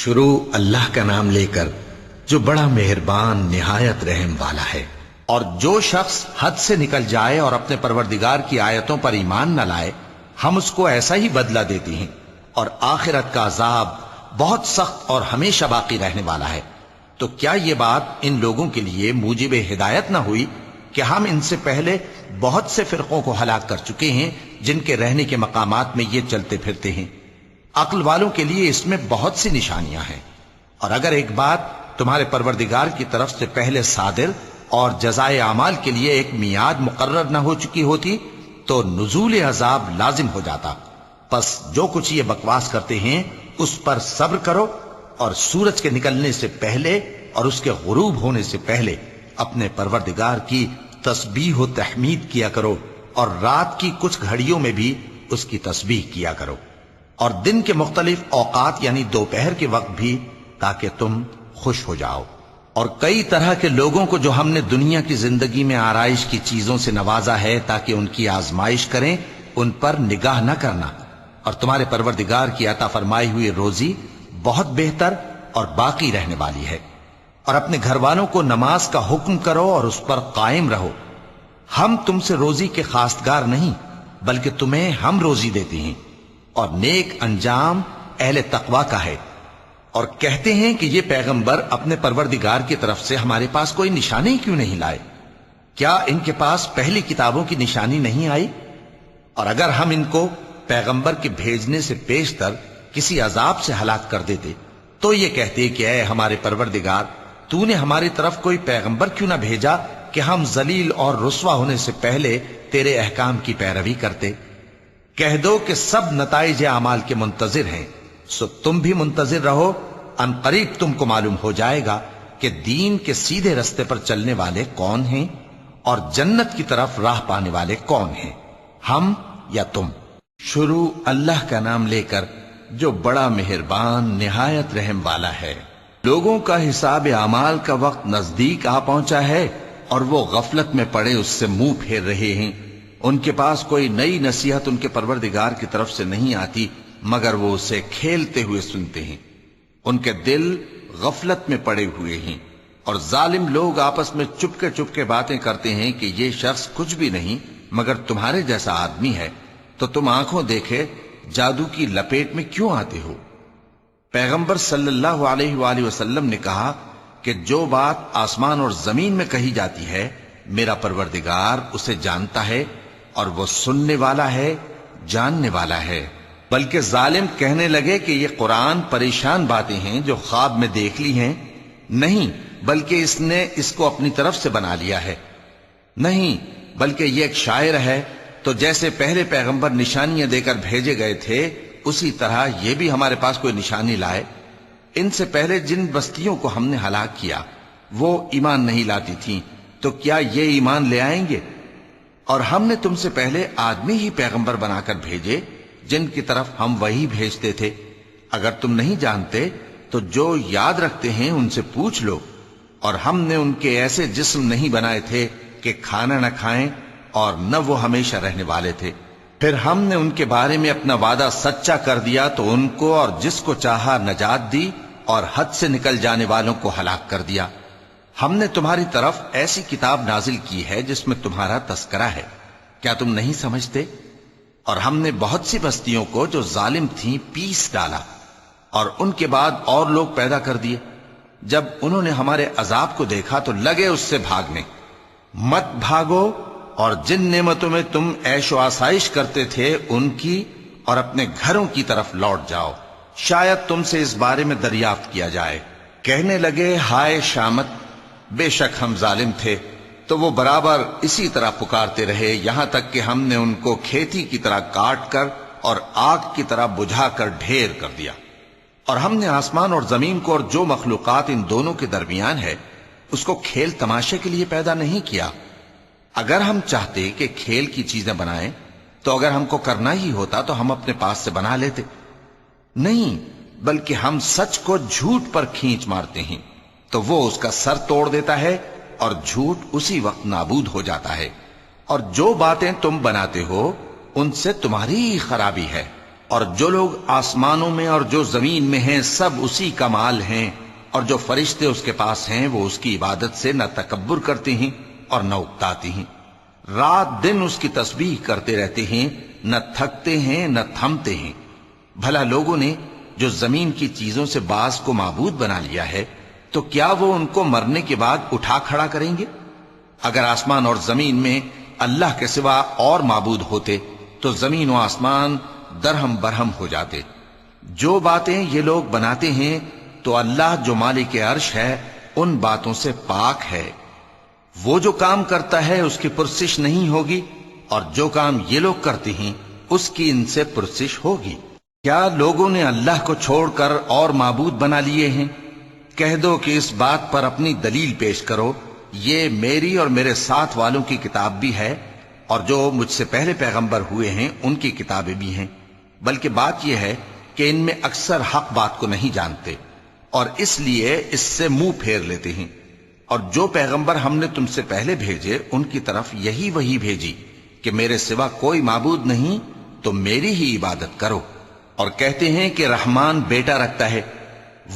شروع اللہ کا نام لے کر جو بڑا مہربان نہایت رحم والا ہے۔ اور جو شخص حد سے نکل جائے اور اپنے پروردگار کی آیتوں پر ایمان نہ لائے ہم اس کو ایسا ہی بدلہ دیتے ہیں، اور آخرت کا عذاب بہت سخت اور ہمیشہ باقی رہنے والا ہے۔ تو کیا یہ بات ان لوگوں کے لیے موجب ہدایت نہ ہوئی کہ ہم ان سے پہلے بہت سے فرقوں کو ہلاک کر چکے ہیں جن کے رہنے کے مقامات میں یہ چلتے پھرتے ہیں۔ عقل والوں کے لیے اس میں بہت سی نشانیاں ہیں، اور اگر ایک بات تمہارے پروردگار کی طرف سے پہلے صادر اور جزائے اعمال کے لیے ایک میعاد مقرر نہ ہو چکی ہوتی تو نزول عذاب لازم ہو جاتا۔ پس جو کچھ یہ بکواس کرتے ہیں اس پر صبر کرو، اور سورج کے نکلنے سے پہلے اور اس کے غروب ہونے سے پہلے اپنے پروردگار کی تسبیح و تحمید کیا کرو، اور رات کی کچھ گھڑیوں میں بھی اس کی تسبیح کیا کرو، اور دن کے مختلف اوقات یعنی دوپہر کے وقت بھی، تاکہ تم خوش ہو جاؤ۔ اور کئی طرح کے لوگوں کو جو ہم نے دنیا کی زندگی میں آرائش کی چیزوں سے نوازا ہے تاکہ ان کی آزمائش کریں، ان پر نگاہ نہ کرنا، اور تمہارے پروردگار کی عطا فرمائی ہوئی روزی بہت بہتر اور باقی رہنے والی ہے۔ اور اپنے گھر والوں کو نماز کا حکم کرو اور اس پر قائم رہو۔ ہم تم سے روزی کے خواستگار نہیں بلکہ تمہیں ہم روزی دیتے ہیں، اور نیک انجام اہل تقوی کا ہے۔ اور کہتے ہیں کہ یہ پیغمبر اپنے پروردگار کی طرف سے ہمارے پاس کوئی نشانی کیوں نہیں لائے؟ کیا ان کے پاس پہلی کتابوں کی نشانی نہیں آئی؟ اور اگر ہم ان کو پیغمبر کے بھیجنے سے پیشتر کسی عذاب سے ہلاک کر دیتے تو یہ کہتے کہ اے ہمارے پروردگار، تو نے ہماری طرف کوئی پیغمبر کیوں نہ بھیجا کہ ہم ذلیل اور رسوا ہونے سے پہلے تیرے احکام کی پیروی کرتے۔ کہہ دو کہ سب نتائج اعمال کے منتظر ہیں، سو تم بھی منتظر رہو، ان قریب تم کو معلوم ہو جائے گا کہ دین کے سیدھے رستے پر چلنے والے کون ہیں اور جنت کی طرف راہ پانے والے کون ہیں، ہم یا تم۔ شروع اللہ کا نام لے کر جو بڑا مہربان نہایت رحم والا ہے۔ لوگوں کا حساب اعمال کا وقت نزدیک آ پہنچا ہے اور وہ غفلت میں پڑے اس سے منہ پھیر رہے ہیں۔ ان کے پاس کوئی نئی نصیحت ان کے پروردگار کی طرف سے نہیں آتی مگر وہ اسے کھیلتے ہوئے سنتے ہیں۔ ان کے دل غفلت میں پڑے ہوئے ہیں، اور ظالم لوگ آپس میں چپکے باتیں کرتے ہیں کہ یہ شخص کچھ بھی نہیں مگر تمہارے جیسا آدمی ہے، تو تم آنکھوں دیکھے جادو کی لپیٹ میں کیوں آتے ہو؟ پیغمبر صلی اللہ علیہ وآلہ وسلم نے کہا کہ جو بات آسمان اور زمین میں کہی جاتی ہے میرا پروردگار اسے جانتا ہے، اور وہ سننے والا ہے، جاننے والا ہے۔ بلکہ ظالم کہنے لگے کہ یہ قرآن پریشان باتیں ہیں جو خواب میں دیکھ لی ہیں، نہیں بلکہ اس نے اس کو اپنی طرف سے بنا لیا ہے، نہیں بلکہ یہ ایک شاعر ہے۔ تو جیسے پہلے پیغمبر نشانیاں دے کر بھیجے گئے تھے اسی طرح یہ بھی ہمارے پاس کوئی نشانی لائے۔ ان سے پہلے جن بستیوں کو ہم نے ہلاک کیا وہ ایمان نہیں لاتی تھیں، تو کیا یہ ایمان لے آئیں گے؟ اور ہم نے تم سے پہلے آدمی ہی پیغمبر بنا کر بھیجے جن کی طرف ہم وہی بھیجتے تھے۔ اگر تم نہیں جانتے تو جو یاد رکھتے ہیں ان سے پوچھ لو۔ اور ہم نے ان کے ایسے جسم نہیں بنائے تھے کہ کھانا نہ کھائیں اور نہ وہ ہمیشہ رہنے والے تھے۔ پھر ہم نے ان کے بارے میں اپنا وعدہ سچا کر دیا تو ان کو اور جس کو چاہا نجات دی، اور حد سے نکل جانے والوں کو ہلاک کر دیا۔ ہم نے تمہاری طرف ایسی کتاب نازل کی ہے جس میں تمہارا تذکرہ ہے، کیا تم نہیں سمجھتے؟ اور ہم نے بہت سی بستیوں کو جو ظالم تھیں پیس ڈالا، اور ان کے بعد اور لوگ پیدا کر دیے۔ جب انہوں نے ہمارے عذاب کو دیکھا تو لگے اس سے بھاگنے۔ مت بھاگو، اور جن نعمتوں میں تم عیش و آسائش کرتے تھے ان کی اور اپنے گھروں کی طرف لوٹ جاؤ، شاید تم سے اس بارے میں دریافت کیا جائے۔ کہنے لگے ہائے شامت، بے شک ہم ظالم تھے۔ تو وہ برابر اسی طرح پکارتے رہے یہاں تک کہ ہم نے ان کو کھیتی کی طرح کاٹ کر اور آگ کی طرح بجھا کر ڈھیر کر دیا۔ اور ہم نے آسمان اور زمین کو اور جو مخلوقات ان دونوں کے درمیان ہے اس کو کھیل تماشے کے لیے پیدا نہیں کیا۔ اگر ہم چاہتے کہ کھیل کی چیزیں بنائیں تو اگر ہم کو کرنا ہی ہوتا تو ہم اپنے پاس سے بنا لیتے، نہیں بلکہ ہم سچ کو جھوٹ پر کھینچ مارتے ہیں تو وہ اس کا سر توڑ دیتا ہے اور جھوٹ اسی وقت نابود ہو جاتا ہے۔ اور جو باتیں تم بناتے ہو ان سے تمہاری ہی خرابی ہے، اور جو لوگ آسمانوں میں اور جو زمین میں ہیں سب اسی کا مال ہیں، اور جو فرشتے اس کے پاس ہیں وہ اس کی عبادت سے نہ تکبر کرتے ہیں اور نہ اکتاتے ہیں، رات دن اس کی تسبیح کرتے رہتے ہیں، نہ تھکتے ہیں نہ تھمتے ہیں۔ بھلا لوگوں نے جو زمین کی چیزوں سے بعض کو معبود بنا لیا ہے، تو کیا وہ ان کو مرنے کے بعد اٹھا کھڑا کریں گے؟ اگر آسمان اور زمین میں اللہ کے سوا اور معبود ہوتے تو زمین و آسمان درہم برہم ہو جاتے۔ جو باتیں یہ لوگ بناتے ہیں تو اللہ جو مالک عرش ہے ان باتوں سے پاک ہے۔ وہ جو کام کرتا ہے اس کی پرسش نہیں ہوگی، اور جو کام یہ لوگ کرتے ہیں اس کی ان سے پرسش ہوگی۔ کیا لوگوں نے اللہ کو چھوڑ کر اور معبود بنا لیے ہیں؟ کہہ دو کہ اس بات پر اپنی دلیل پیش کرو، یہ میری اور میرے ساتھ والوں کی کتاب بھی ہے، اور جو مجھ سے پہلے پیغمبر ہوئے ہیں ان کی کتابیں بھی ہیں، بلکہ بات یہ ہے کہ ان میں اکثر حق بات کو نہیں جانتے، اور اس لیے اس سے منہ پھیر لیتے ہیں۔ اور جو پیغمبر ہم نے تم سے پہلے بھیجے ان کی طرف یہی وحی بھیجی کہ میرے سوا کوئی معبود نہیں تو میری ہی عبادت کرو، اور کہتے ہیں کہ رحمان بیٹا رکھتا ہے،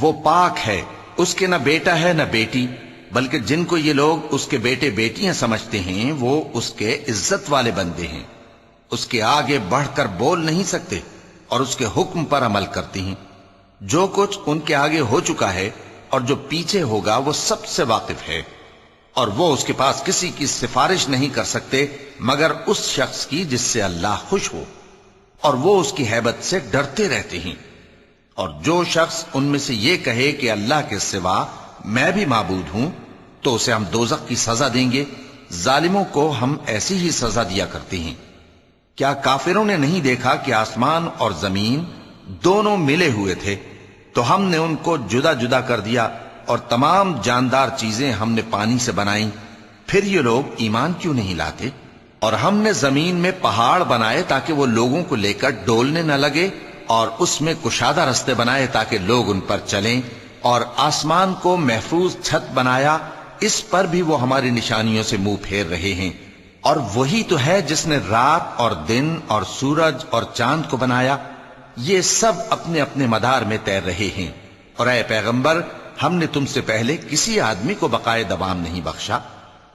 وہ پاک ہے، اس کے نہ بیٹا ہے نہ بیٹی، بلکہ جن کو یہ لوگ اس کے بیٹے بیٹیاں سمجھتے ہیں وہ اس کے عزت والے بندے ہیں، اس کے آگے بڑھ کر بول نہیں سکتے اور اس کے حکم پر عمل کرتے ہیں۔ جو کچھ ان کے آگے ہو چکا ہے اور جو پیچھے ہوگا وہ سب سے واقف ہے، اور وہ اس کے پاس کسی کی سفارش نہیں کر سکتے مگر اس شخص کی جس سے اللہ خوش ہو، اور وہ اس کی ہیبت سے ڈرتے رہتے ہیں۔ اور جو شخص ان میں سے یہ کہے کہ اللہ کے سوا میں بھی معبود ہوں تو اسے ہم دوزخ کی سزا دیں گے، ظالموں کو ہم ایسی ہی سزا دیا کرتے ہیں۔ کیا کافروں نے نہیں دیکھا کہ آسمان اور زمین دونوں ملے ہوئے تھے تو ہم نے ان کو جدا جدا کر دیا، اور تمام جاندار چیزیں ہم نے پانی سے بنائیں، پھر یہ لوگ ایمان کیوں نہیں لاتے؟ اور ہم نے زمین میں پہاڑ بنائے تاکہ وہ لوگوں کو لے کر ڈولنے نہ لگے، اور اس میں کشادہ رستے بنائے تاکہ لوگ ان پر چلیں، اور آسمان کو محفوظ چھت بنایا، اس پر بھی وہ ہماری نشانیوں سے منہ پھیر رہے ہیں۔ اور وہی تو ہے جس نے رات اور دن اور سورج اور چاند کو بنایا، یہ سب اپنے اپنے مدار میں تیر رہے ہیں۔ اور اے پیغمبر، ہم نے تم سے پہلے کسی آدمی کو بقائے دوام نہیں بخشا،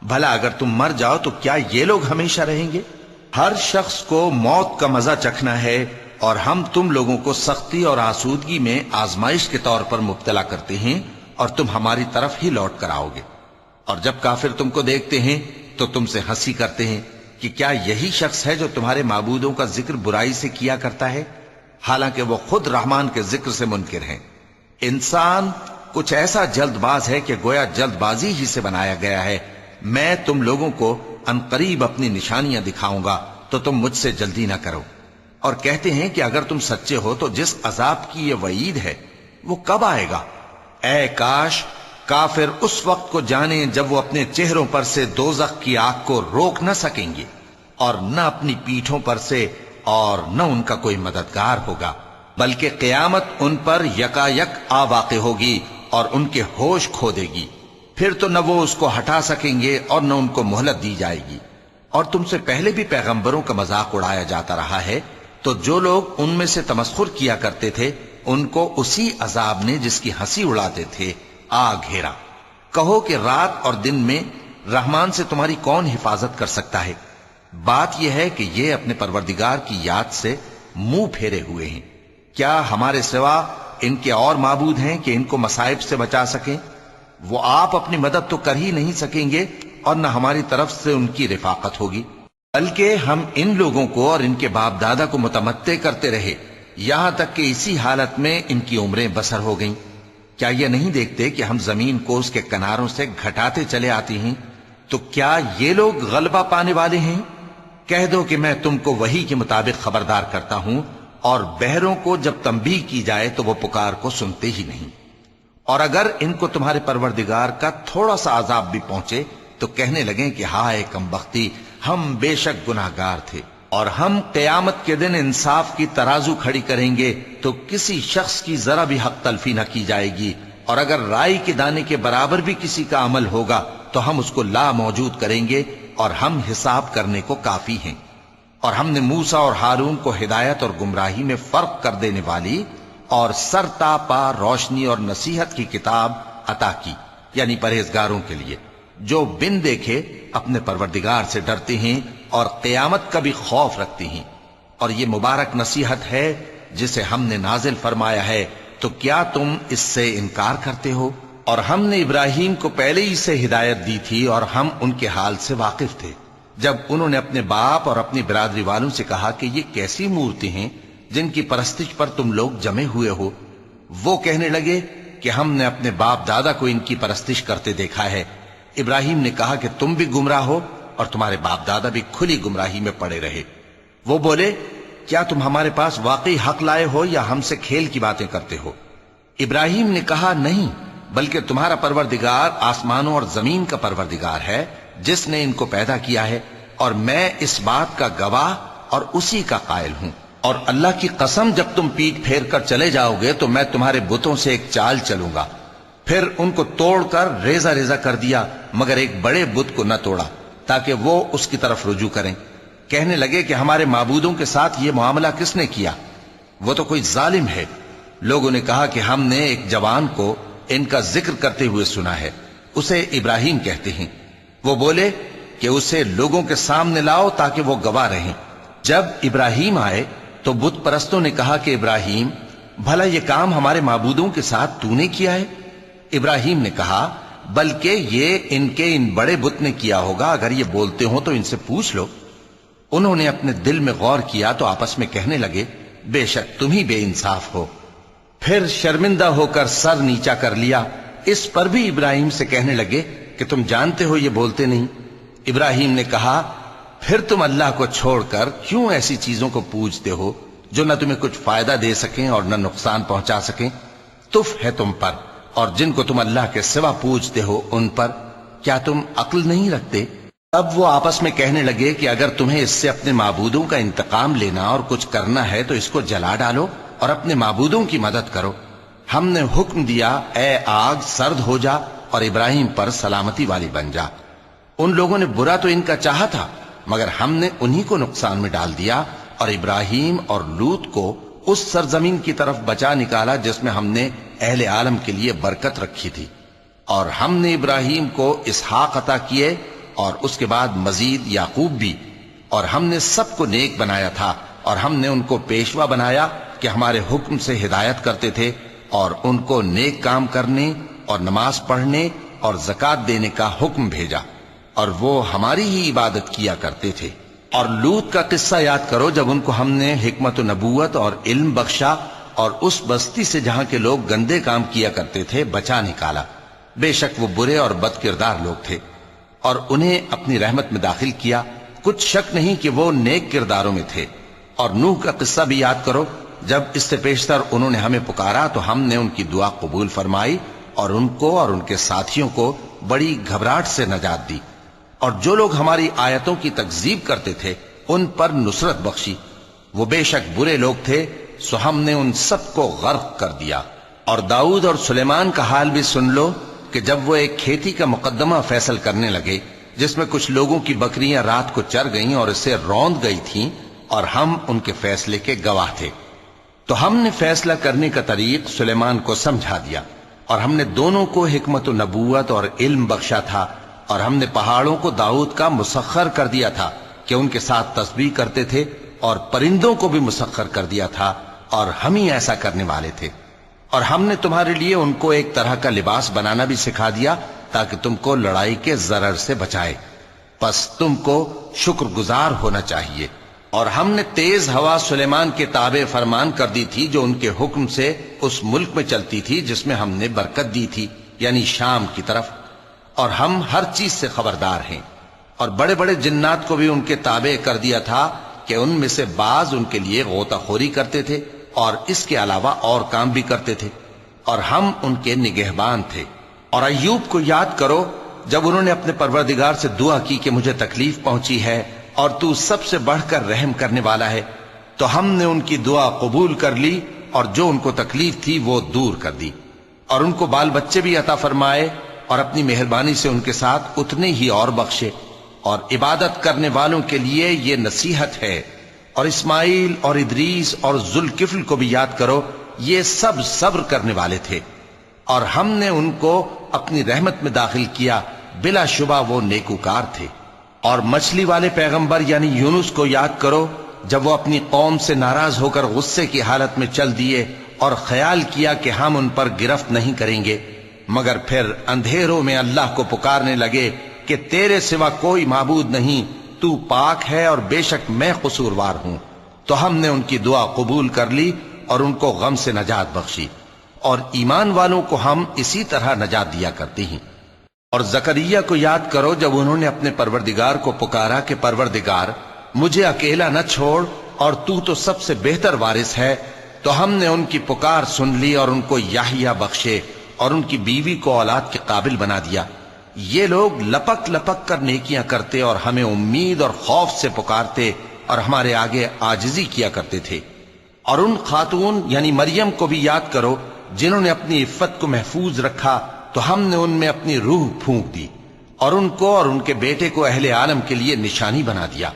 بھلا اگر تم مر جاؤ تو کیا یہ لوگ ہمیشہ رہیں گے؟ ہر شخص کو موت کا مزہ چکھنا ہے، اور ہم تم لوگوں کو سختی اور آسودگی میں آزمائش کے طور پر مبتلا کرتے ہیں، اور تم ہماری طرف ہی لوٹ کر آؤ گے۔ اور جب کافر تم کو دیکھتے ہیں تو تم سے ہنسی کرتے ہیں کہ کیا یہی شخص ہے جو تمہارے معبودوں کا ذکر برائی سے کیا کرتا ہے، حالانکہ وہ خود رحمان کے ذکر سے منکر ہیں۔ انسان کچھ ایسا جلد باز ہے کہ گویا جلد بازی ہی سے بنایا گیا ہے۔ میں تم لوگوں کو عنقریب اپنی نشانیاں دکھاؤں گا تو تم مجھ سے جلدی نہ کرو۔ اور کہتے ہیں کہ اگر تم سچے ہو تو جس عذاب کی یہ وعید ہے وہ کب آئے گا؟ اے کاش کافر اس وقت کو جانیں جب وہ اپنے چہروں پر سے دوزخ کی آگ کو روک نہ سکیں گے، اور نہ اپنی پیٹھوں پر سے، اور نہ ان کا کوئی مددگار ہوگا، بلکہ قیامت ان پر یکا یک آ واقع ہوگی اور ان کے ہوش کھو دے گی، پھر تو نہ وہ اس کو ہٹا سکیں گے اور نہ ان کو مہلت دی جائے گی۔ اور تم سے پہلے بھی پیغمبروں کا مذاق اڑایا جاتا رہا ہے، تو جو لوگ ان میں سے تمسخر کیا کرتے تھے ان کو اسی عذاب نے جس کی ہنسی اڑاتے تھے آ گھیرا۔ کہو کہ رات اور دن میں رحمان سے تمہاری کون حفاظت کر سکتا ہے؟ بات یہ ہے کہ یہ اپنے پروردگار کی یاد سے منہ پھیرے ہوئے ہیں۔ کیا ہمارے سوا ان کے اور معبود ہیں کہ ان کو مصائب سے بچا سکیں؟ وہ آپ اپنی مدد تو کر ہی نہیں سکیں گے، اور نہ ہماری طرف سے ان کی رفاقت ہوگی، بلکہ ہم ان لوگوں کو اور ان کے باپ دادا کو متمتع کرتے رہے، یہاں تک کہ اسی حالت میں ان کی عمریں بسر ہو گئیں۔ کیا یہ نہیں دیکھتے کہ ہم زمین کو اس کے کناروں سے گھٹاتے چلے آتے ہیں؟ تو کیا یہ لوگ غلبہ پانے والے ہیں؟ کہہ دو کہ میں تم کو وحی کے مطابق خبردار کرتا ہوں، اور بہروں کو جب تنبیہ کی جائے تو وہ پکار کو سنتے ہی نہیں۔ اور اگر ان کو تمہارے پروردگار کا تھوڑا سا عذاب بھی پہنچے تو کہنے لگیں کہ ہائے کم بختی، ہم بے شک گناہگار تھے۔ اور ہم قیامت کے دن انصاف کی ترازو کھڑی کریں گے تو کسی شخص کی ذرا بھی حق تلفی نہ کی جائے گی، اور اگر رائی کے دانے کے برابر بھی کسی کا عمل ہوگا تو ہم اس کو لا موجود کریں گے، اور ہم حساب کرنے کو کافی ہیں۔ اور ہم نے موسیٰ اور ہارون کو ہدایت اور گمراہی میں فرق کر دینے والی اور سر تا پا روشنی اور نصیحت کی کتاب عطا کی، یعنی پرہیزگاروں کے لیے جو بن دیکھے اپنے پروردگار سے ڈرتے ہیں اور قیامت کا بھی خوف رکھتے ہیں۔ اور یہ مبارک نصیحت ہے جسے ہم نے نازل فرمایا ہے، تو کیا تم اس سے انکار کرتے ہو؟ اور ہم نے ابراہیم کو پہلے ہی سے ہدایت دی تھی اور ہم ان کے حال سے واقف تھے جب انہوں نے اپنے باپ اور اپنی برادری والوں سے کہا کہ یہ کیسی مورتی ہیں جن کی پرستش پر تم لوگ جمے ہوئے ہو۔ وہ کہنے لگے کہ ہم نے اپنے باپ دادا کو ان کی پرستش کرتے دیکھا ہے۔ ابراہیم نے کہا کہ تم بھی گمراہ ہو اور تمہارے باپ دادا بھی کھلی گمراہی میں پڑے رہے۔ وہ بولے کیا تم ہمارے پاس واقعی حق لائے ہو یا ہم سے کھیل کی باتیں کرتے ہو؟ ابراہیم نے کہا نہیں، بلکہ تمہارا پروردگار آسمانوں اور زمین کا پروردگار ہے جس نے ان کو پیدا کیا ہے، اور میں اس بات کا گواہ اور اسی کا قائل ہوں۔ اور اللہ کی قسم جب تم پیٹ پھیر کر چلے جاؤ گے تو میں تمہارے بتوں سے ایک چال چلوں گا۔ پھر ان کو توڑ کر ریزہ ریزہ کر دیا، مگر ایک بڑے بت کو نہ توڑا تاکہ وہ اس کی طرف رجوع کریں۔ کہنے لگے کہ ہمارے معبودوں کے ساتھ یہ معاملہ کس نے کیا؟ وہ تو کوئی ظالم ہے۔ لوگوں نے کہا کہ ہم نے ایک جوان کو ان کا ذکر کرتے ہوئے سنا ہے، اسے ابراہیم کہتے ہیں۔ وہ بولے کہ اسے لوگوں کے سامنے لاؤ تاکہ وہ گواہ رہیں۔ جب ابراہیم آئے تو بت پرستوں نے کہا کہ ابراہیم، بھلا یہ کام ہمارے معبودوں کے ساتھ تو نے کیا ہے؟ ابراہیم نے کہا بلکہ یہ ان بڑے بت نے کیا ہوگا، اگر یہ بولتے ہوں تو ان سے پوچھ لو۔ انہوں نے اپنے دل میں غور کیا تو آپس میں کہنے لگے بے شک تم ہی بے انصاف ہو۔ پھر شرمندہ ہو کر سر نیچا کر لیا۔ اس پر بھی ابراہیم سے کہنے لگے کہ تم جانتے ہو یہ بولتے نہیں۔ ابراہیم نے کہا پھر تم اللہ کو چھوڑ کر کیوں ایسی چیزوں کو پوجتے ہو جو نہ تمہیں کچھ فائدہ دے سکیں اور نہ نقصان پہنچا سکیں؟ تف ہے تم پر اور جن کو تم اللہ کے سوا پوجتے ہو ان پر، کیا تم عقل نہیں رکھتے؟ تب وہ آپس میں کہنے لگے کہ اگر تمہیں اس سے اپنے معبودوں کا انتقام لینا اور کچھ کرنا ہے تو اس کو جلا ڈالو اور اپنے معبودوں کی مدد کرو۔ ہم نے حکم دیا اے آگ سرد ہو جا اور ابراہیم پر سلامتی والی بن جا۔ ان لوگوں نے برا تو ان کا چاہا تھا، مگر ہم نے انہی کو نقصان میں ڈال دیا اور ابراہیم اور لوط کو اس سرزمین کی طرف بچا نکالا جس میں ہم نے اہل عالم کے لیے برکت رکھی تھی۔ اور ہم نے ابراہیم کو اسحاق عطا کیے اور اس کے بعد مزید یعقوب بھی، اور ہم نے سب کو نیک بنایا تھا اور ہم نے ان کو پیشوا بنایا کہ ہمارے حکم سے ہدایت کرتے تھے اور ان کو نیک کام کرنے اور نماز پڑھنے اور زکوٰۃ دینے کا حکم بھیجا، اور وہ ہماری ہی عبادت کیا کرتے تھے۔ اور لوط کا قصہ یاد کرو جب ان کو ہم نے حکمت و نبوت اور علم بخشا اور اس بستی سے جہاں کے لوگ گندے کام کیا کرتے تھے بچا نکالا۔ بے شک وہ برے اور بد کردار لوگ تھے، اور انہیں اپنی رحمت میں داخل کیا، کچھ شک نہیں کہ وہ نیک کرداروں میں تھے۔ اور نوح کا قصہ بھی یاد کرو جب اس سے پیشتر انہوں نے ہمیں پکارا تو ہم نے ان کی دعا قبول فرمائی اور ان کو اور ان کے ساتھیوں کو بڑی گھبراہٹ سے نجات دی، اور جو لوگ ہماری آیتوں کی تکذیب کرتے تھے ان پر نصرت بخشی۔ وہ بے شک برے لوگ تھے، سو ہم نے ان سب کو غرق کر دیا۔ اور داؤد اور سلیمان کا حال بھی سن لو کہ جب وہ ایک کھیتی کا مقدمہ فیصل کرنے لگے جس میں کچھ لوگوں کی بکریاں رات کو چر گئیں اور اسے روند گئی تھیں، اور ہم ان کے فیصلے کے گواہ تھے، تو ہم نے فیصلہ کرنے کا طریق سلیمان کو سمجھا دیا، اور ہم نے دونوں کو حکمت و نبوت اور علم بخشا تھا، اور ہم نے پہاڑوں کو داؤد کا مسخر کر دیا تھا کہ ان کے ساتھ تسبیح کرتے تھے، اور پرندوں کو بھی مسخر کر دیا تھا، اور ہم ہی ایسا کرنے والے تھے۔ اور ہم نے تمہارے لیے ان کو ایک طرح کا لباس بنانا بھی سکھا دیا تاکہ تم کو لڑائی کے ضرر سے بچائے، پس تم کو شکر گزار ہونا چاہیے۔ اور ہم نے تیز ہوا سلیمان کے تابع فرمان کر دی تھی جو ان کے حکم سے اس ملک میں چلتی تھی جس میں ہم نے برکت دی تھی، یعنی شام کی طرف، اور ہم ہر چیز سے خبردار ہیں۔ اور بڑے بڑے جنات کو بھی ان کے تابع کر دیا تھا کہ ان میں سے بعض ان کے لیے غوطہ خوری کرتے تھے اور اس کے علاوہ اور کام بھی کرتے تھے، اور ہم ان کے نگہبان تھے۔ اور ایوب کو یاد کرو جب انہوں نے اپنے پروردگار سے دعا کی کہ مجھے تکلیف پہنچی ہے اور تو سب سے بڑھ کر رحم کرنے والا ہے، تو ہم نے ان کی دعا قبول کر لی اور جو ان کو تکلیف تھی وہ دور کر دی، اور ان کو بال بچے بھی عطا فرمائے اور اپنی مہربانی سے ان کے ساتھ اتنے ہی اور بخشے۔ اور عبادت کرنے والوں کے لیے یہ نصیحت ہے۔ اور اسماعیل اور ادریس اور ذوالکفل کو بھی یاد کرو، یہ سب صبر کرنے والے تھے، اور ہم نے ان کو اپنی رحمت میں داخل کیا، بلا شبہ وہ نیکوکار تھے۔ اور مچھلی والے پیغمبر یعنی یونس کو یاد کرو، جب وہ اپنی قوم سے ناراض ہو کر غصے کی حالت میں چل دیے اور خیال کیا کہ ہم ان پر گرفت نہیں کریں گے، مگر پھر اندھیروں میں اللہ کو پکارنے لگے کہ تیرے سوا کوئی معبود نہیں، تو پاک ہے اور بے شک میں قصوروار ہوں، تو ہم نے ان کی دعا قبول کر لی اور ان کو غم سے نجات بخشی، اور ایمان والوں کو ہم اسی طرح نجات دیا کرتے ہیں۔ اور زکریا کو یاد کرو، جب انہوں نے اپنے پروردگار کو پکارا کہ پروردگار مجھے اکیلا نہ چھوڑ اور تو سب سے بہتر وارث ہے، تو ہم نے ان کی پکار سن لی اور ان کو یحییٰ بخشے اور ان کی بیوی کو اولاد کے قابل بنا دیا۔ یہ لوگ لپک لپک کر نیکیاں کرتے اور ہمیں امید اور خوف سے پکارتے اور ہمارے آگے عاجزی کیا کرتے تھے۔ اور ان خاتون یعنی مریم کو بھی یاد کرو، جنہوں نے اپنی عفت کو محفوظ رکھا، تو ہم نے ان میں اپنی روح پھونک دی اور ان کو اور ان کے بیٹے کو اہل عالم کے لیے نشانی بنا دیا۔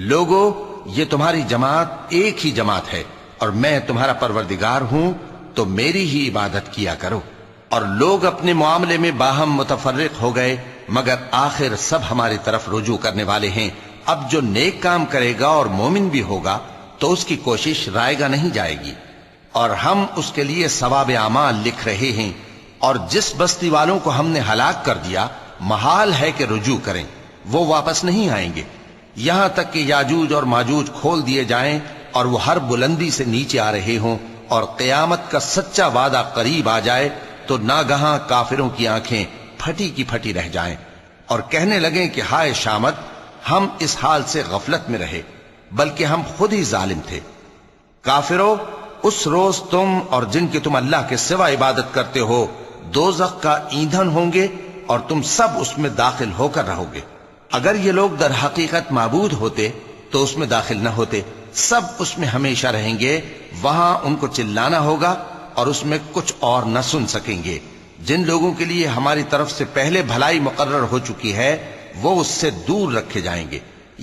لوگو، یہ تمہاری جماعت ایک ہی جماعت ہے اور میں تمہارا پروردگار ہوں، تو میری ہی عبادت کیا کرو۔ اور لوگ اپنے معاملے میں باہم متفرق ہو گئے، مگر آخر سب ہماری طرف رجوع کرنے والے ہیں۔ اب جو نیک کام کرے گا اور مومن بھی ہوگا تو اس کی کوشش رائے گا نہیں جائے گی، اور ہم اس کے لیے ثواب اعمال لکھ رہے ہیں۔ اور جس بستی والوں کو ہم نے ہلاک کر دیا، محال ہے کہ رجوع کریں، وہ واپس نہیں آئیں گے، یہاں تک کہ یاجوج اور ماجوج کھول دیے جائیں اور وہ ہر بلندی سے نیچے آ رہے ہوں، اور قیامت کا سچا وعدہ قریب آ جائے تو ناگہاں کافروں کی آنکھیں پھٹی کی پھٹی رہ جائیں اور کہنے لگیں کہ ہائے شامت، ہم اس حال سے غفلت میں رہے، بلکہ ہم خود ہی ظالم تھے۔ کافروں، اس روز تم اور جن کی تم اللہ کے سوا عبادت کرتے ہو دوزخ کا ایندھن ہوں گے، اور تم سب اس میں داخل ہو کر رہو گے۔ اگر یہ لوگ در حقیقت معبود ہوتے تو اس میں داخل نہ ہوتے، سب اس میں ہمیشہ رہیں گے، وہاں ان کو چلانا ہوگا اور اس میں کچھ اور نہ سن سکیں گے۔ جن لوگوں کے لیے ہماری طرف سے پہلے بھلائی مقرر ہو چکی ہے، وہ اس سے دور رکھے جائیں گے،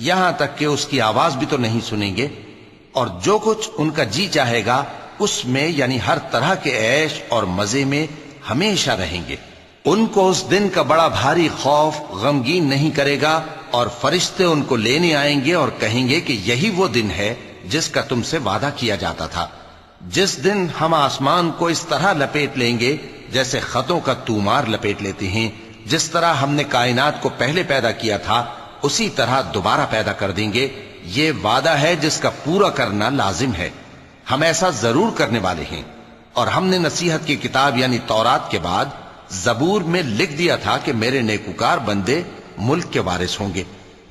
یہاں تک کہ اس کی آواز بھی تو نہیں سنیں گے، اور جو کچھ ان کا جی چاہے گا اس میں یعنی ہر طرح کے عیش اور مزے میں ہمیشہ رہیں گے۔ ان کو اس دن کا بڑا بھاری خوف غمگین نہیں کرے گا، اور فرشتے ان کو لینے آئیں گے اور کہیں گے کہ یہی وہ دن ہے جس کا تم سے وعدہ کیا جاتا تھا، جس دن ہم آسمان کو اس طرح لپیٹ لیں گے جیسے خطوں کا تومار لپیٹ لیتے ہیں، جس طرح ہم نے کائنات کو پہلے پیدا کیا تھا اسی طرح دوبارہ پیدا کر دیں گے۔ یہ وعدہ ہے جس کا پورا کرنا لازم ہے، ہم ایسا ضرور کرنے والے ہیں۔ اور ہم نے نصیحت کی کتاب یعنی تورات کے بعد زبور میں لکھ دیا تھا کہ میرے نیکوکار بندے ملک کے وارث ہوں گے۔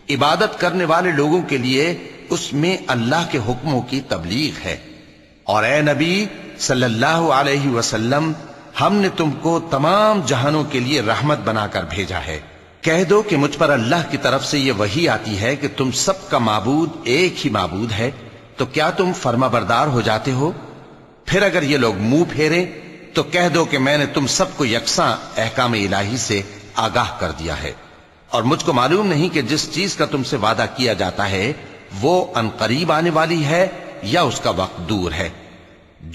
عبادت کرنے والے لوگوں کے لیے اس میں اللہ کے حکموں کی تبلیغ ہے۔ اور اے نبی صلی اللہ علیہ وسلم، ہم نے تم کو تمام جہانوں کے لیے رحمت بنا کر بھیجا ہے۔ کہہ دو کہ مجھ پر اللہ کی طرف سے یہ وحی آتی ہے کہ تم سب کا معبود ایک ہی معبود ہے، تو کیا تم فرما بردار ہو جاتے ہو؟ پھر اگر یہ لوگ منہ پھیریں تو کہہ دو کہ میں نے تم سب کو یکساں احکام الہی سے آگاہ کر دیا ہے، اور مجھ کو معلوم نہیں کہ جس چیز کا تم سے وعدہ کیا جاتا ہے وہ عنقریب آنے والی ہے یا اس کا وقت دور ہے۔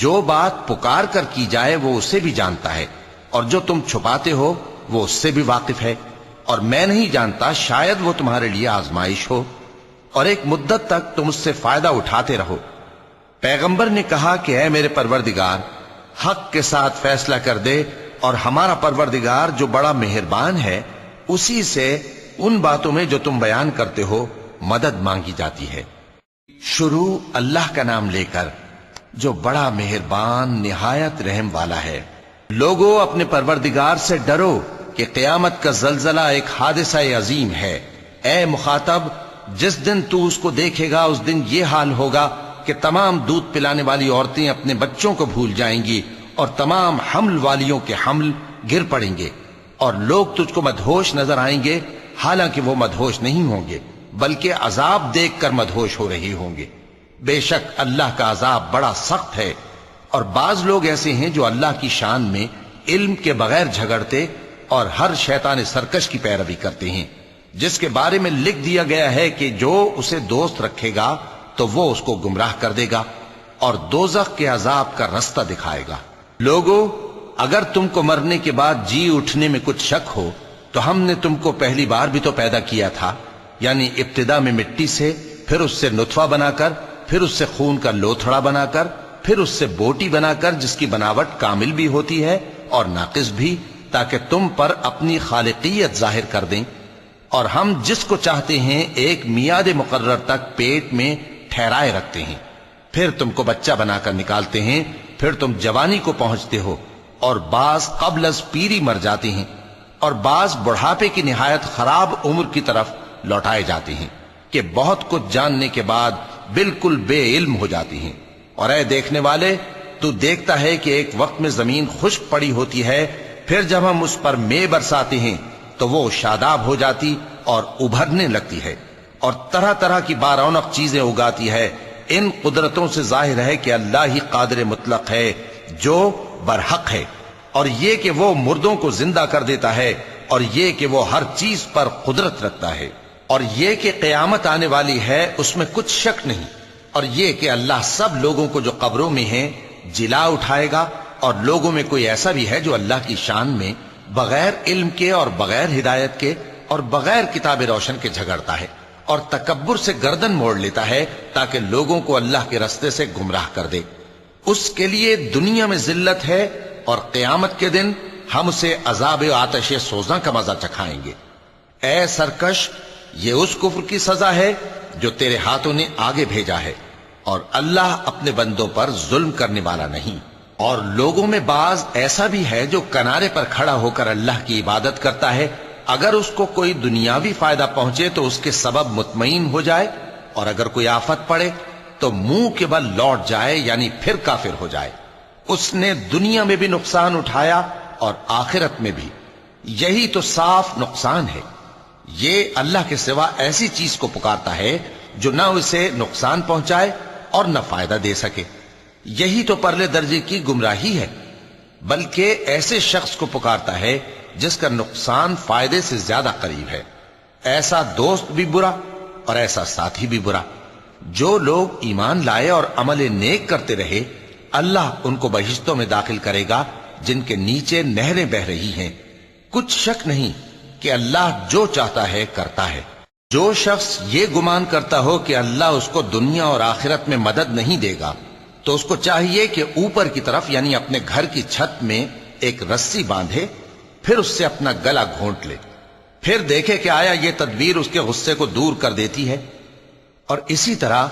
جو بات پکار کر کی جائے وہ اسے بھی جانتا ہے، اور جو تم چھپاتے ہو وہ اس سے بھی واقف ہے، اور میں نہیں جانتا، شاید وہ تمہارے لیے آزمائش ہو، اور ایک مدت تک تم اس سے فائدہ اٹھاتے رہو۔ پیغمبر نے کہا کہ اے میرے پروردگار، حق کے ساتھ فیصلہ کر دے، اور ہمارا پروردگار جو بڑا مہربان ہے اسی سے ان باتوں میں جو تم بیان کرتے ہو مدد مانگی جاتی ہے۔ شروع اللہ کا نام لے کر جو بڑا مہربان نہایت رحم والا ہے۔ لوگو، اپنے پروردگار سے ڈرو کہ قیامت کا زلزلہ ایک حادثہ عظیم ہے۔ اے مخاطب، جس دن تو اس کو دیکھے گا اس دن یہ حال ہوگا کہ تمام دودھ پلانے والی عورتیں اپنے بچوں کو بھول جائیں گی، اور تمام حمل والیوں کے حمل گر پڑیں گے، اور لوگ تجھ کو مدہوش نظر آئیں گے، حالانکہ وہ مدہوش نہیں ہوں گے بلکہ عذاب دیکھ کر مدہوش ہو رہے ہوں گے۔ بے شک اللہ کا عذاب بڑا سخت ہے۔ اور بعض لوگ ایسے ہیں جو اللہ کی شان میں علم کے بغیر جھگڑتے اور ہر شیطان سرکش کی پیروی کرتے ہیں۔ جس کے بارے میں لکھ دیا گیا ہے کہ جو اسے دوست رکھے گا تو وہ اس کو گمراہ کر دے گا اور دوزخ کے عذاب کا رستہ دکھائے گا۔ لوگو، اگر تم کو مرنے کے بعد جی اٹھنے میں کچھ شک ہو تو ہم نے تم کو پہلی بار بھی تو پیدا کیا تھا، یعنی ابتدا میں مٹی سے، پھر اس سے نطفہ بنا کر، پھر اس سے خون کا لوتھڑا بنا کر، پھر اس سے بوٹی بنا کر جس کی بناوٹ کامل بھی ہوتی ہے اور ناقص بھی، تاکہ تم پر اپنی خالقیت ظاہر کر دیں۔ اور ہم جس کو چاہتے ہیں ایک میعاد مقرر تک پیٹ میں ٹھہرائے رکھتے ہیں، پھر تم کو بچہ بنا کر نکالتے ہیں، پھر تم جوانی کو پہنچتے ہو، اور بعض قبل از پیری مر جاتے ہیں، اور بعض بڑھاپے کی نہایت خراب عمر کی طرف لوٹائے جاتے ہیں کہ بہت کچھ جاننے کے بعد بالکل بے علم ہو جاتی ہیں۔ اور اے دیکھنے والے، تو دیکھتا ہے کہ ایک وقت میں زمین خشک پڑی ہوتی ہے، پھر جب ہم اس پر مے برساتے ہیں تو وہ شاداب ہو جاتی اور ابھرنے لگتی ہے اور طرح طرح کی بارونق چیزیں اگاتی ہے۔ ان قدرتوں سے ظاہر ہے کہ اللہ ہی قادر مطلق ہے جو برحق ہے، اور یہ کہ وہ مردوں کو زندہ کر دیتا ہے، اور یہ کہ وہ ہر چیز پر قدرت رکھتا ہے، اور یہ کہ قیامت آنے والی ہے اس میں کچھ شک نہیں، اور یہ کہ اللہ سب لوگوں کو جو قبروں میں ہیں جلا اٹھائے گا، اور لوگوں میں کوئی ایسا بھی ہے جو اللہ کی شان میں بغیر علم کے اور بغیر ہدایت کے اور بغیر کتاب روشن کے جھگڑتا ہے اور تکبر سے گردن موڑ لیتا ہے تاکہ لوگوں کو اللہ کے رستے سے گمراہ کر دے۔ اس کے لیے دنیا میں ذلت ہے، اور قیامت کے دن ہم اسے عذاب آتش سوزاں کا مزہ چکھائیں گے۔ اے سرکش، یہ اس کفر کی سزا ہے جو تیرے ہاتھوں نے آگے بھیجا ہے، اور اللہ اپنے بندوں پر ظلم کرنے والا نہیں۔ اور لوگوں میں بعض ایسا بھی ہے جو کنارے پر کھڑا ہو کر اللہ کی عبادت کرتا ہے، اگر اس کو کوئی دنیاوی فائدہ پہنچے تو اس کے سبب مطمئن ہو جائے، اور اگر کوئی آفت پڑے تو منہ کے بل لوٹ جائے، یعنی پھر کافر ہو جائے۔ اس نے دنیا میں بھی نقصان اٹھایا اور آخرت میں بھی، یہی تو صاف نقصان ہے۔ یہ اللہ کے سوا ایسی چیز کو پکارتا ہے جو نہ اسے نقصان پہنچائے اور نہ فائدہ دے سکے، یہی تو پرلے درجے کی گمراہی ہے۔ بلکہ ایسے شخص کو پکارتا ہے جس کا نقصان فائدے سے زیادہ قریب ہے۔ ایسا دوست بھی برا اور ایسا ساتھی بھی برا۔ جو لوگ ایمان لائے اور عمل نیک کرتے رہے، اللہ ان کو بہشتوں میں داخل کرے گا جن کے نیچے نہریں بہ رہی ہیں۔ کچھ شک نہیں کہ اللہ جو چاہتا ہے کرتا ہے۔ جو شخص یہ گمان کرتا ہو کہ اللہ اس کو دنیا اور آخرت میں مدد نہیں دے گا، تو اس کو چاہیے کہ اوپر کی طرف یعنی اپنے گھر کی چھت میں ایک رسی باندھے، پھر اس سے اپنا گلا گھونٹ لے، پھر دیکھے کہ آیا یہ تدبیر اس کے غصے کو دور کر دیتی ہے۔ اور اسی طرح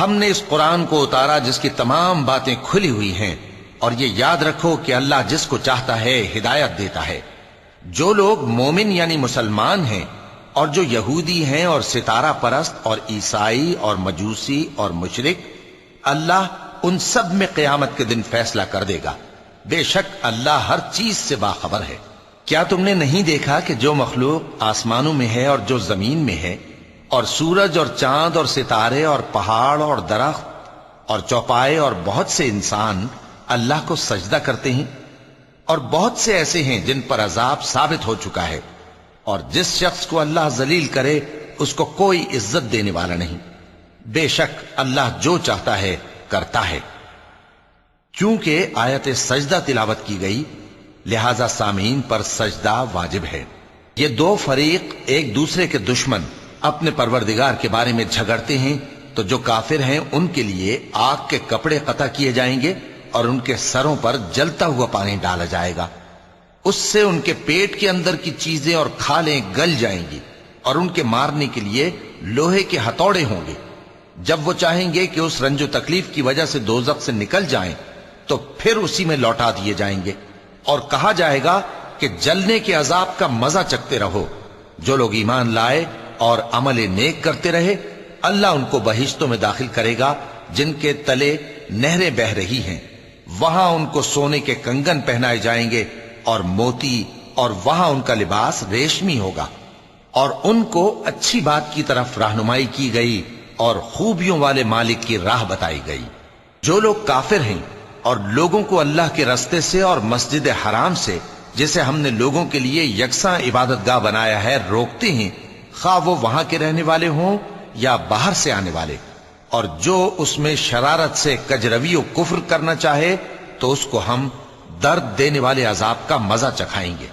ہم نے اس قرآن کو اتارا جس کی تمام باتیں کھلی ہوئی ہیں، اور یہ یاد رکھو کہ اللہ جس کو چاہتا ہے ہدایت دیتا ہے۔ جو لوگ مومن یعنی مسلمان ہیں اور جو یہودی ہیں اور ستارہ پرست اور عیسائی اور مجوسی اور مشرک، اللہ ان سب میں قیامت کے دن فیصلہ کر دے گا۔ بے شک اللہ ہر چیز سے باخبر ہے۔ کیا تم نے نہیں دیکھا کہ جو مخلوق آسمانوں میں ہے اور جو زمین میں ہے، اور سورج اور چاند اور ستارے اور پہاڑ اور درخت اور چوپائے اور بہت سے انسان اللہ کو سجدہ کرتے ہیں، اور بہت سے ایسے ہیں جن پر عذاب ثابت ہو چکا ہے، اور جس شخص کو اللہ ذلیل کرے اس کو کوئی عزت دینے والا نہیں۔ بے شک اللہ جو چاہتا ہے کرتا ہے۔ چونکہ آیت سجدہ تلاوت کی گئی لہذا سامعین پر سجدہ واجب ہے۔ یہ دو فریق ایک دوسرے کے دشمن اپنے پروردگار کے بارے میں جھگڑتے ہیں، تو جو کافر ہیں ان کے لیے آگ کے کپڑے قطع کیے جائیں گے اور ان کے سروں پر جلتا ہوا پانی ڈالا جائے گا، اس سے ان کے پیٹ کے اندر کی چیزیں اور کھالیں گل جائیں گی، اور ان کے مارنے کے لیے لوہے کے ہتھوڑے ہوں گے۔ جب وہ چاہیں گے کہ اس رنج و تکلیف کی وجہ سے دوزخ سے نکل جائیں تو پھر اسی میں لوٹا دیے جائیں گے، اور کہا جائے گا کہ جلنے کے عذاب کا مزہ چکھتے رہو۔ جو لوگ ایمان لائے اور عمل نیک کرتے رہے، اللہ ان کو بہشتوں میں داخل کرے گا جن کے تلے نہریں بہ رہی ہیں، وہاں ان کو سونے کے کنگن پہنائے جائیں گے اور موتی، اور وہاں ان کا لباس ریشمی ہوگا، اور ان کو اچھی بات کی طرف رہنمائی کی گئی اور خوبیوں والے مالک کی راہ بتائی گئی۔ جو لوگ کافر ہیں اور لوگوں کو اللہ کے رستے سے اور مسجد حرام سے، جسے ہم نے لوگوں کے لیے یکساں عبادت گاہ بنایا ہے، روکتے ہیں، خواہ وہ وہاں کے رہنے والے ہوں یا باہر سے آنے والے، اور جو اس میں شرارت سے کجروی و کفر کرنا چاہے تو اس کو ہم درد دینے والے عذاب کا مزہ چکھائیں گے۔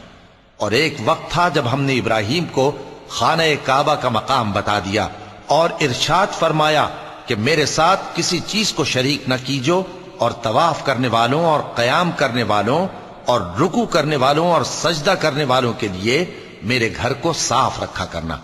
اور ایک وقت تھا جب ہم نے ابراہیم کو خانہ کعبہ کا مقام بتا دیا اور ارشاد فرمایا کہ میرے ساتھ کسی چیز کو شریک نہ کیجو، اور طواف کرنے والوں اور قیام کرنے والوں اور رکوع کرنے والوں اور سجدہ کرنے والوں کے لیے میرے گھر کو صاف رکھا کرنا،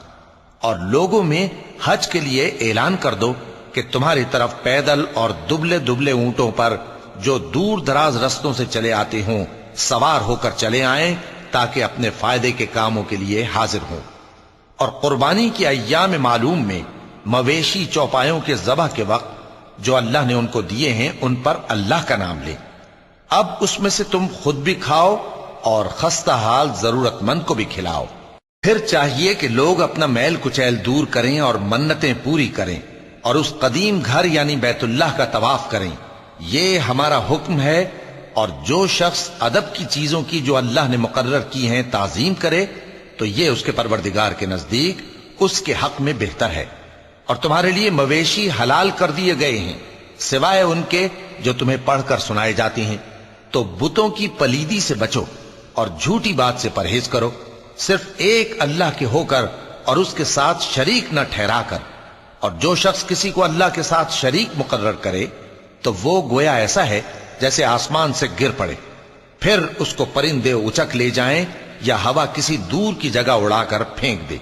اور لوگوں میں حج کے لیے اعلان کر دو کہ تمہاری طرف پیدل اور دبلے دبلے اونٹوں پر جو دور دراز رستوں سے چلے آتے ہوں سوار ہو کر چلے آئیں، تاکہ اپنے فائدے کے کاموں کے لیے حاضر ہوں۔ اور قربانی کی ایام معلوم میں مویشی چوپایوں کے ذبح کے وقت جو اللہ نے ان کو دیے ہیں ان پر اللہ کا نام لے۔ اب اس میں سے تم خود بھی کھاؤ اور خستہ حال ضرورت مند کو بھی کھلاؤ۔ پھر چاہیے کہ لوگ اپنا میل کچیل دور کریں اور منتیں پوری کریں اور اس قدیم گھر یعنی بیت اللہ کا طواف کریں، یہ ہمارا حکم ہے۔ اور جو شخص ادب کی چیزوں کی جو اللہ نے مقرر کی ہیں تعظیم کرے تو یہ اس کے پروردگار کے نزدیک اس کے حق میں بہتر ہے۔ اور تمہارے لیے مویشی حلال کر دیے گئے ہیں سوائے ان کے جو تمہیں پڑھ کر سنائے جاتے ہیں، تو بتوں کی پلیدی سے بچو اور جھوٹی بات سے پرہیز کرو، صرف ایک اللہ کے ہو کر اور اس کے ساتھ شریک نہ ٹھہرا کر۔ اور جو شخص کسی کو اللہ کے ساتھ شریک مقرر کرے تو وہ گویا ایسا ہے جیسے آسمان سے گر پڑے، پھر اس کو پرندے اچک لے جائیں یا ہوا کسی دور کی جگہ اڑا کر پھینک دے۔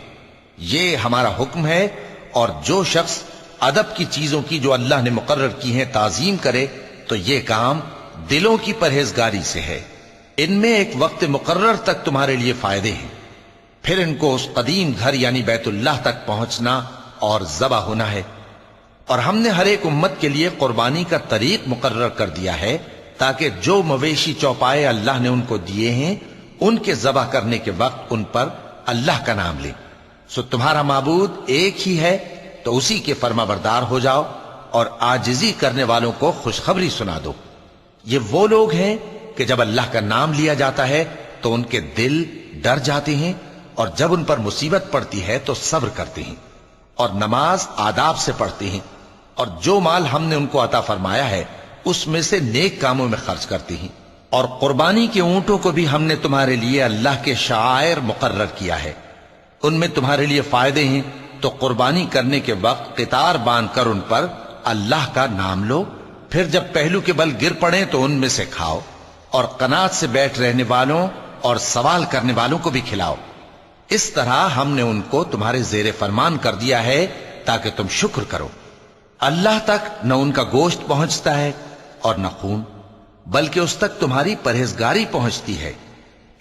یہ ہمارا حکم ہے۔ اور جو شخص ادب کی چیزوں کی جو اللہ نے مقرر کی ہیں تعظیم کرے تو یہ کام دلوں کی پرہیزگاری سے ہے۔ ان میں ایک وقت مقرر تک تمہارے لیے فائدے ہیں، پھر ان کو اس قدیم گھر یعنی بیت اللہ تک پہنچنا اور ذبح ہونا ہے۔ اور ہم نے ہر ایک امت کے لیے قربانی کا طریق مقرر کر دیا ہے تاکہ جو مویشی چوپائے اللہ نے ان کو دیے ہیں ان کے ذبح کرنے کے وقت ان پر اللہ کا نام لیں۔ سو تمہارا معبود ایک ہی ہے تو اسی کے فرما بردار ہو جاؤ اور عاجزی کرنے والوں کو خوشخبری سنا دو۔ یہ وہ لوگ ہیں کہ جب اللہ کا نام لیا جاتا ہے تو ان کے دل ڈر جاتے ہیں، اور جب ان پر مصیبت پڑتی ہے تو صبر کرتے ہیں اور نماز آداب سے پڑھتے ہیں، اور جو مال ہم نے ان کو عطا فرمایا ہے اس میں سے نیک کاموں میں خرچ کرتے ہیں۔ اور قربانی کے اونٹوں کو بھی ہم نے تمہارے لیے اللہ کے شعائر مقرر کیا ہے، ان میں تمہارے لیے فائدے ہیں، تو قربانی کرنے کے وقت قطار باندھ کر ان پر اللہ کا نام لو، پھر جب پہلو کے بل گر پڑیں تو ان میں سے کھاؤ، اور قناعت سے بیٹھ رہنے والوں اور سوال کرنے والوں کو بھی کھلاؤ۔ اس طرح ہم نے ان کو تمہارے زیر فرمان کر دیا ہے تاکہ تم شکر کرو۔ اللہ تک نہ ان کا گوشت پہنچتا ہے اور نہ خون، بلکہ اس تک تمہاری پرہیزگاری پہنچتی ہے۔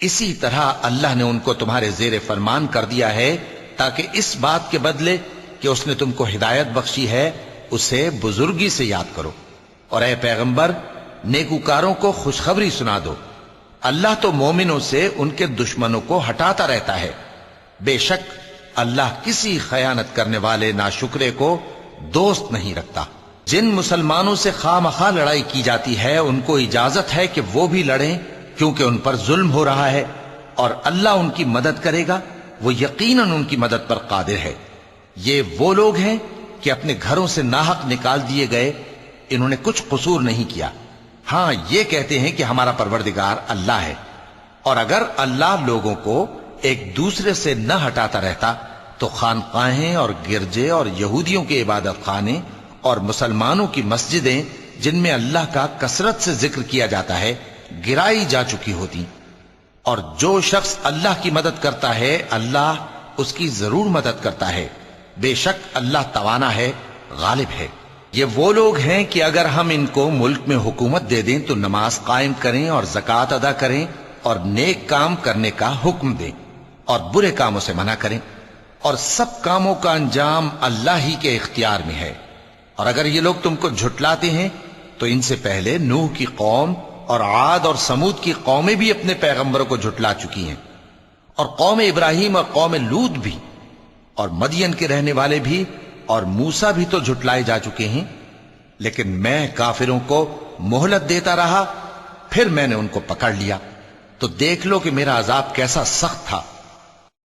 اسی طرح اللہ نے ان کو تمہارے زیر فرمان کر دیا ہے تاکہ اس بات کے بدلے کہ اس نے تم کو ہدایت بخشی ہے اسے بزرگی سے یاد کرو۔ اور اے پیغمبر، نیکوکاروں کو خوشخبری سنا دو، اللہ تو مومنوں سے ان کے دشمنوں کو ہٹاتا رہتا ہے۔ بے شک اللہ کسی خیانت کرنے والے ناشکرے کو دوست نہیں رکھتا۔ جن مسلمانوں سے خواہ مخواہ لڑائی کی جاتی ہے ان کو اجازت ہے کہ وہ بھی لڑیں، کیونکہ ان پر ظلم ہو رہا ہے، اور اللہ ان کی مدد کرے گا، وہ یقیناً ان کی مدد پر قادر ہے۔ یہ وہ لوگ ہیں کہ اپنے گھروں سے ناحق نکال دیے گئے، انہوں نے کچھ قصور نہیں کیا، ہاں یہ کہتے ہیں کہ ہمارا پروردگار اللہ ہے۔ اور اگر اللہ لوگوں کو ایک دوسرے سے نہ ہٹاتا رہتا تو خانقاہیں اور گرجے اور یہودیوں کے عبادت خانے اور مسلمانوں کی مسجدیں جن میں اللہ کا کثرت سے ذکر کیا جاتا ہے گرائی جا چکی ہوتی۔ اور جو شخص اللہ کی مدد کرتا ہے اللہ اس کی ضرور مدد کرتا ہے، بے شک اللہ توانا ہے، غالب ہے۔ یہ وہ لوگ ہیں کہ اگر ہم ان کو ملک میں حکومت دے دیں تو نماز قائم کریں اور زکوٰۃ ادا کریں اور نیک کام کرنے کا حکم دیں اور برے کاموں سے منع کریں، اور سب کاموں کا انجام اللہ ہی کے اختیار میں ہے۔ اور اگر یہ لوگ تم کو جھٹلاتے ہیں تو ان سے پہلے نوح کی قوم اور عاد اور سمود کی قومیں بھی اپنے پیغمبروں کو جھٹلا چکی ہیں، اور قوم ابراہیم اور قوم لوط بھی، اور مدین کے رہنے والے بھی، اور موسیٰ بھی تو جھٹلائے جا چکے ہیں۔ لیکن میں کافروں کو مہلت دیتا رہا، پھر میں نے ان کو پکڑ لیا، تو دیکھ لو کہ میرا عذاب کیسا سخت تھا۔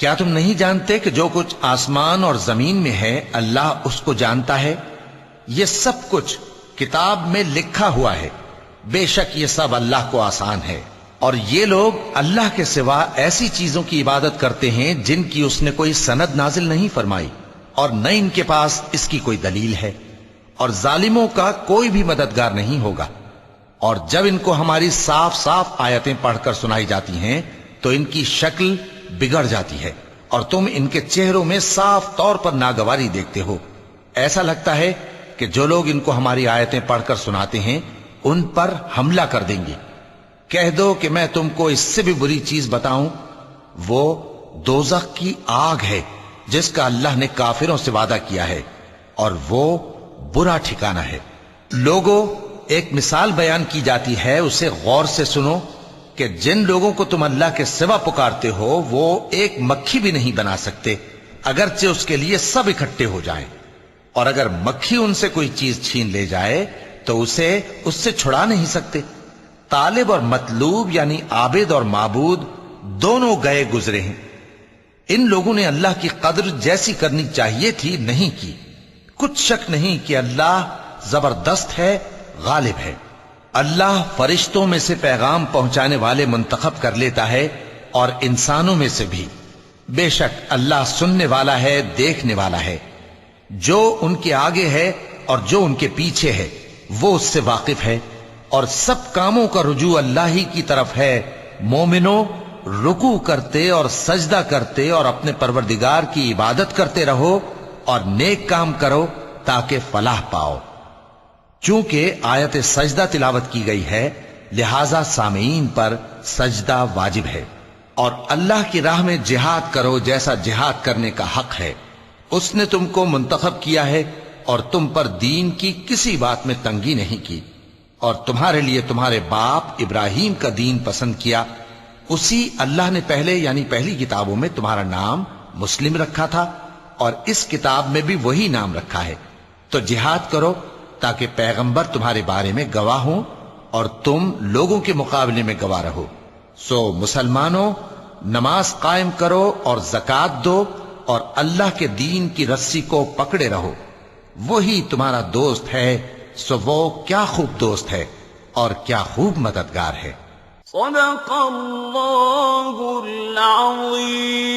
کیا تم نہیں جانتے کہ جو کچھ آسمان اور زمین میں ہے اللہ اس کو جانتا ہے؟ یہ سب کچھ کتاب میں لکھا ہوا ہے، بے شک یہ سب اللہ کو آسان ہے۔ اور یہ لوگ اللہ کے سوا ایسی چیزوں کی عبادت کرتے ہیں جن کی اس نے کوئی سند نازل نہیں فرمائی، اور نہ ان کے پاس اس کی کوئی دلیل ہے، اور ظالموں کا کوئی بھی مددگار نہیں ہوگا۔ اور جب ان کو ہماری صاف صاف آیتیں پڑھ کر سنائی جاتی ہیں تو ان کی شکل بگڑ جاتی ہے، اور تم ان کے چہروں میں صاف طور پر ناگواری دیکھتے ہو۔ ایسا لگتا ہے کہ جو لوگ ان کو ہماری آیتیں پڑھ کر سناتے ہیں ان پر حملہ کر دیں گے۔ کہہ دو کہ میں تم کو اس سے بھی بری چیز بتاؤں، وہ دوزخ کی آگ ہے جس کا اللہ نے کافروں سے وعدہ کیا ہے، اور وہ برا ٹھکانہ ہے۔ لوگوں، ایک مثال بیان کی جاتی ہے، اسے غور سے سنو کہ جن لوگوں کو تم اللہ کے سوا پکارتے ہو وہ ایک مکھی بھی نہیں بنا سکتے، اگرچہ اس کے لیے سب اکٹھے ہو جائیں، اور اگر مکھی ان سے کوئی چیز چھین لے جائے تو اسے اس سے چھڑا نہیں سکتے۔ طالب اور مطلوب یعنی عابد اور معبود دونوں گئے گزرے ہیں۔ ان لوگوں نے اللہ کی قدر جیسی کرنی چاہیے تھی نہیں کی۔ کچھ شک نہیں کہ اللہ زبردست ہے، غالب ہے۔ اللہ فرشتوں میں سے پیغام پہنچانے والے منتخب کر لیتا ہے اور انسانوں میں سے بھی۔ بے شک اللہ سننے والا ہے، دیکھنے والا ہے۔ جو ان کے آگے ہے اور جو ان کے پیچھے ہے وہ اس سے واقف ہے، اور سب کاموں کا رجوع اللہ ہی کی طرف ہے۔ مومنوں، رکوع کرتے اور سجدہ کرتے اور اپنے پروردگار کی عبادت کرتے رہو اور نیک کام کرو تاکہ فلاح پاؤ۔ چونکہ آیت سجدہ تلاوت کی گئی ہے لہذا سامعین پر سجدہ واجب ہے، اور اللہ کی راہ میں جہاد کرو جیسا جہاد کرنے کا حق ہے۔ اس نے تم کو منتخب کیا ہے اور تم پر دین کی کسی بات میں تنگی نہیں کی، اور تمہارے لیے تمہارے باپ ابراہیم کا دین پسند کیا۔ اسی اللہ نے پہلے یعنی پہلی کتابوں میں تمہارا نام مسلم رکھا تھا، اور اس کتاب میں بھی وہی نام رکھا ہے۔ تو جہاد کرو تاکہ پیغمبر تمہارے بارے میں گواہ ہوں اور تم لوگوں کے مقابلے میں گواہ رہو۔ سو مسلمانوں، نماز قائم کرو اور زکوٰۃ دو اور اللہ کے دین کی رسی کو پکڑے رہو، وہی تمہارا دوست ہے۔ سو وہ کیا خوب دوست ہے اور کیا خوب مددگار ہے۔ صدق اللہ العظیم۔